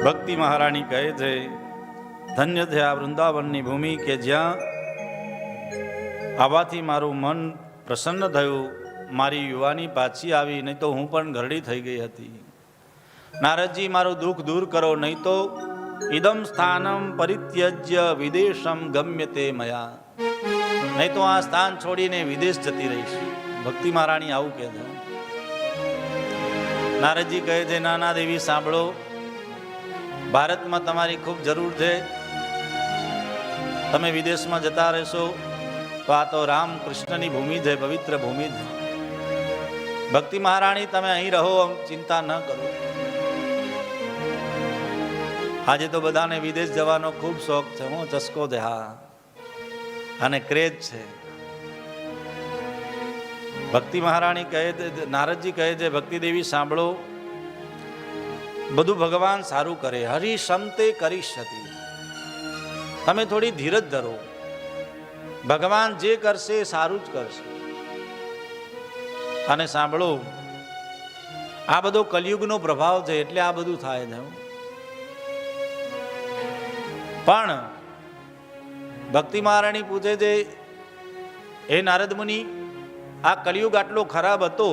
ભક્તિ મહારાણી કહે છે, ધન્ય છે આ વૃંદાવનની ભૂમિ કે જ્યાં આવાથી મારું મન પ્રસન્ન થયું, મારી યુવાની પાછી આવી, નહીં તો હું પણ ઘરડી થઈ ગઈ હતી. નારદજી મારું દુઃખ દૂર કરો, નહીં તો ઇદમ સ્થાનમ પરિત્યજ્ય વિદેશમ ગમ્યતે મયા, નહીં તો આ સ્થાન છોડીને વિદેશ જતી રહીશ. ભક્તિ મહારાણી આવું કહે છે. નારદજી કહે છે, નાના દેવી સાંભળો, ભારતમાં તમારી ખૂબ જરૂર છે. તમે વિદેશમાં જતા રહેશો તો આ તો રામ કૃષ્ણની ભૂમિ છે, પવિત્ર ભૂમિ છે. ભક્તિ મહારાણી તમે અહીં રહો, ચિંતા ન કરો. આજે તો બધાને વિદેશ જવાનો ખૂબ શોખ છે, હું ચસ્કો છે, હા, અને ક્રેઝ છે. ભક્તિ મહારાણી કહે છે, નારદજી કહે છે, ભક્તિ દેવી સાંભળો, બધું ભગવાન સારું કરે. હરિશમતે કરીષ્યતિ, તમે થોડી ધીરજ ધરો, ભગવાન જે કરશે સારું જ કરશે. અને સાંભળો, આ બધો કલિયુગનો પ્રભાવ છે, એટલે આ બધું થાય છે. પણ ભક્તિ મહારાણી પૂછે છે, હે નારદ મુનિ, આ કલિયુગ આટલો ખરાબ હતો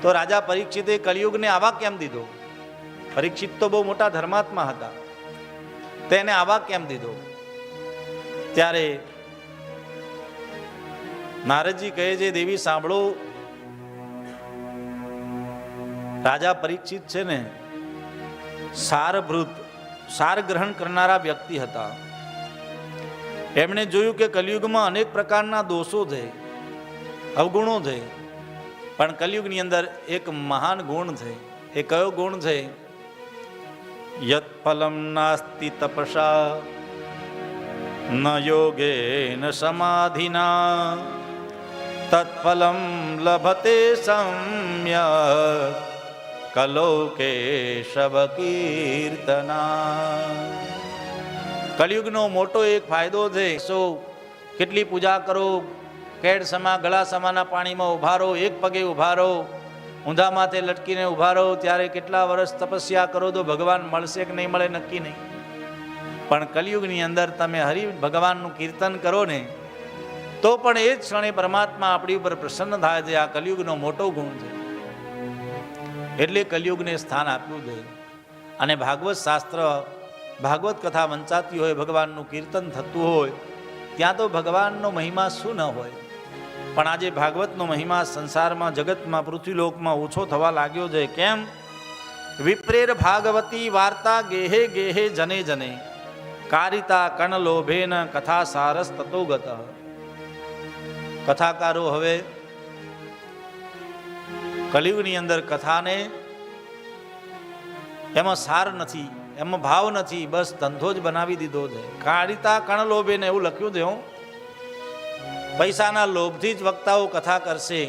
તો રાજા પરીક્ષિતે કલિયુગને આવા કેમ દીધો? પરીક્ષિત તો બહુ મોટા ધર્માત્મા હતા, તેને આવા કેમ દીધો? ત્યારે નારદજી કહે છે, દેવી સાંભળો, રાજા પરીક્ષિત છે ને સારભૃત, સાર ગ્રહણ કરનારા વ્યક્તિ હતા. એમણે જોયું કે કલિયુગમાં અનેક પ્રકારના દોષો છે, અવગુણો છે, પણ કલિયુગની અંદર એક મહાન ગુણ છે. એ કયો ગુણ છે? યત ફલમ નાસ્તિ તપસા ન યોગે ન સમાધિના તત્ફલમ લભતે સમ્ય કલોકે શબ કીર્તના. કલિયુગનો મોટો એક ફાયદો છે. કેટલી પૂજા કરો, કેડ સમા ગળા સમાના પાણીમાં ઉભા રહો, એક પગે ઉભા રહો, ઊંધા માથે લટકીને ઉભા રહો, ત્યારે કેટલા વર્ષ તપસ્યા કરો તો ભગવાન મળશે કે નહીં મળે નક્કી નહીં. પણ કલિયુગની અંદર તમે હરિ ભગવાનનું કીર્તન કરો ને તો પણ એ જ ક્ષણે પરમાત્મા આપણી ઉપર પ્રસન્ન થાય છે. આ કલિયુગનો મોટો ગુણ છે, એટલે કલિયુગને સ્થાન આપ્યું છે. અને ભાગવત શાસ્ત્ર, ભાગવત કથા વંચાતી હોય, ભગવાનનું કીર્તન થતું હોય, ત્યાં તો ભગવાનનો મહિમા શું ન હોય. પણ આજે ભાગવતનો મહિમા સંસારમાં, જગતમાં, પૃથ્વીલોકમાં ઓછો થવા લાગ્યો છે. કેમ? વિપ્રેર ભાગવતી વાર્તા ગેહે ગેહે જને જને કારિતા કણલોભેન કથા સારસ તતો ગત. કથાકારો હવે કલિયુગની અંદર કથાને એમાં સાર નથી, એમાં ભાવ નથી, બસ ધંધો જ બનાવી દીધો છે. કારિતા કણલોભેન એવું લખ્યું છે. હું પૈસાના લોભથી જ વક્તાઓ કથા કરશે,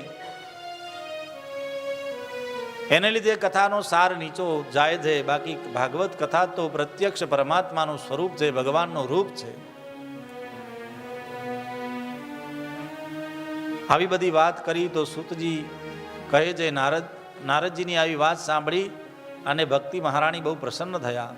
એને લીધે કથાનો સાર નીચો જાય છે. બાકી ભાગવત કથા તો પ્રત્યક્ષ પરમાત્માનું સ્વરૂપ છે, ભગવાનનું રૂપ છે. આવી બધી વાત કરી તો સૂતજી કહે છે, નારદજીની આવી વાત સાંભળી અને ભક્તિ મહારાણી બહુ પ્રસન્ન થયા.